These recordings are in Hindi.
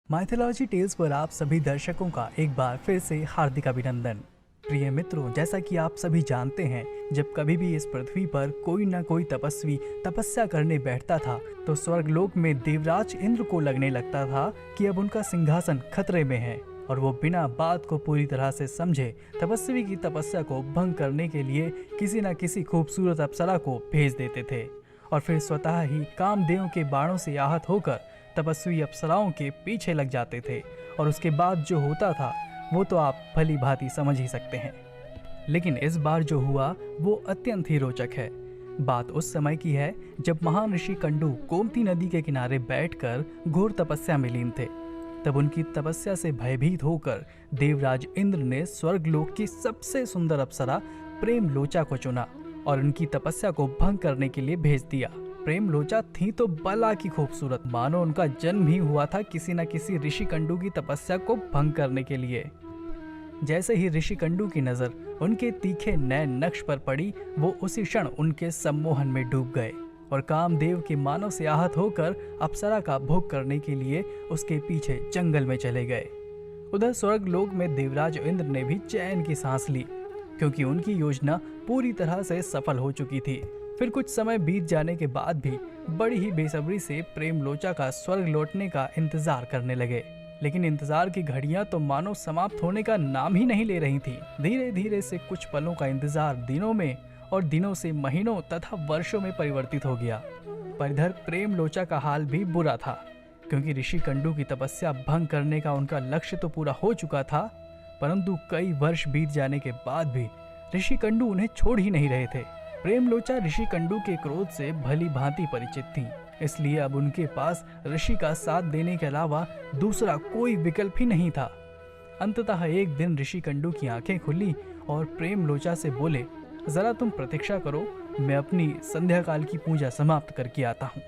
माइथोलॉजी टेल्स पर आप सभी दर्शकों का एक बार फिर से हार्दिक अभिनंदन। प्रिय मित्रों, जैसा कि आप सभी जानते हैं, जब कभी भी इस पृथ्वी पर कोई न कोई तपस्वी तपस्या करने बैठता था तो स्वर्गलोक में देवराज इंद्र को लगने लगता था कि अब उनका सिंहासन खतरे में है और वो बिना बात को पूरी तरह से समझे तपस्वी की तपस्या को भंग करने के लिए किसी न किसी खूबसूरत अप्सरा को भेज देते थे और फिर स्वतः ही कामदेव के बाणों से आहत होकर तपस्वी अप्सराओं के पीछे लग जाते थे और उसके बाद जो होता था वो तो आप भली भांति समझ ही सकते हैं। लेकिन इस बार जो हुआ वो अत्यंत ही रोचक है। बात उस समय की है जब महान ऋषि कंडू गोमती नदी के किनारे बैठकर घोर तपस्या में लीन थे। तब उनकी तपस्या से भयभीत होकर देवराज इंद्र ने स्वर्गलोक की सबसे सुंदर अप्सरा प्रेम लोचा को चुना और उनकी तपस्या को भंग करने के लिए भेज दिया। प्रेम लोचा थी तो बला की खूबसूरत, मानो उनका जन्म ही हुआ था किसी न किसी ऋषि कंडू की तपस्या को भंग करने के लिए। जैसे ही ऋषि कंडू की नजर उनके तीखे नए नक्श पर पड़ी, वो उसी क्षण उनके सम्मोहन में डूब गए और कामदेव के मानव से आहत होकर अप्सरा का भोग करने के लिए उसके पीछे जंगल में चले गए। उधर स्वर्गलोक में देवराज इंद्र ने भी चैन की सांस ली, क्योंकि उनकी योजना पूरी तरह से सफल हो चुकी थी। फिर कुछ समय बीत जाने के बाद भी बड़ी ही बेसब्री से प्रेम लोचा का स्वर्ग लौटने का इंतजार करने लगे। लेकिन इंतजार की घड़ियां तो मानो समाप्त होने का नाम ही नहीं ले रही थी। धीरे धीरे से कुछ पलों का इंतजार दिनों में और दिनों से महीनों तथा वर्षों में परिवर्तित हो गया। पर इधर प्रेम लोचा का हाल भी बुरा था, क्योंकि ऋषि कंडू की तपस्या भंग करने का उनका लक्ष्य तो पूरा हो चुका था, परंतु कई वर्ष बीत जाने के बाद भी ऋषि कंडू उन्हें छोड़ ही नहीं रहे थे। प्रेम लोचा ऋषि कंडू के क्रोध से भली भांति परिचित थी, इसलिए अब उनके पास ऋषि का साथ देने के अलावा दूसरा कोई विकल्प ही नहीं था। अंततः एक दिन ऋषि कंडू की आंखें खुली और प्रेम लोचा से बोले, जरा तुम प्रतीक्षा करो, मैं अपनी संध्या काल की पूजा समाप्त करके आता हूँ।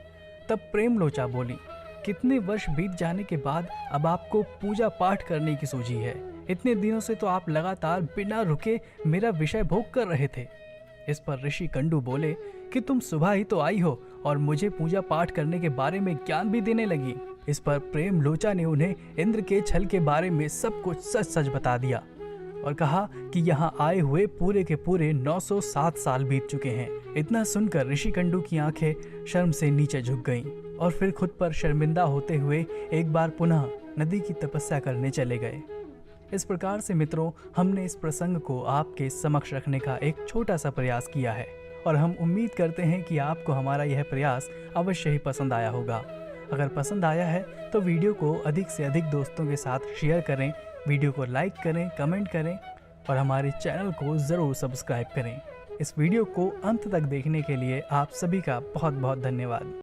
तब प्रेम लोचा बोली, कितने वर्ष बीत जाने के बाद अब आपको पूजा पाठ करने की सूझी है? इतने दिनों से तो आप लगातार बिना रुके मेरा विषय भोग कर रहे थे। इस पर ऋषि कंडू बोले कि तुम सुबह ही तो आई हो और मुझे पूजा पाठ करने के बारे में ज्ञान भी देने लगी। इस पर प्रेम लोचा ने उन्हें इंद्र के छल के बारे में सब कुछ सच सच बता दिया और कहा कि यहाँ आए हुए पूरे के पूरे 907 साल बीत चुके हैं। इतना सुनकर ऋषि कंडू की आंखें शर्म से नीचे झुक गईं और फिर खुद पर शर्मिंदा होते हुए एक बार पुनः नदी की तपस्या करने चले गए। इस प्रकार से मित्रों, हमने इस प्रसंग को आपके समक्ष रखने का एक छोटा सा प्रयास किया है और हम उम्मीद करते हैं कि आपको हमारा यह प्रयास अवश्य ही पसंद आया होगा। अगर पसंद आया है तो वीडियो को अधिक से अधिक दोस्तों के साथ शेयर करें, वीडियो को लाइक करें, कमेंट करें और हमारे चैनल को ज़रूर सब्सक्राइब करें। इस वीडियो को अंत तक देखने के लिए आप सभी का बहुत बहुत धन्यवाद।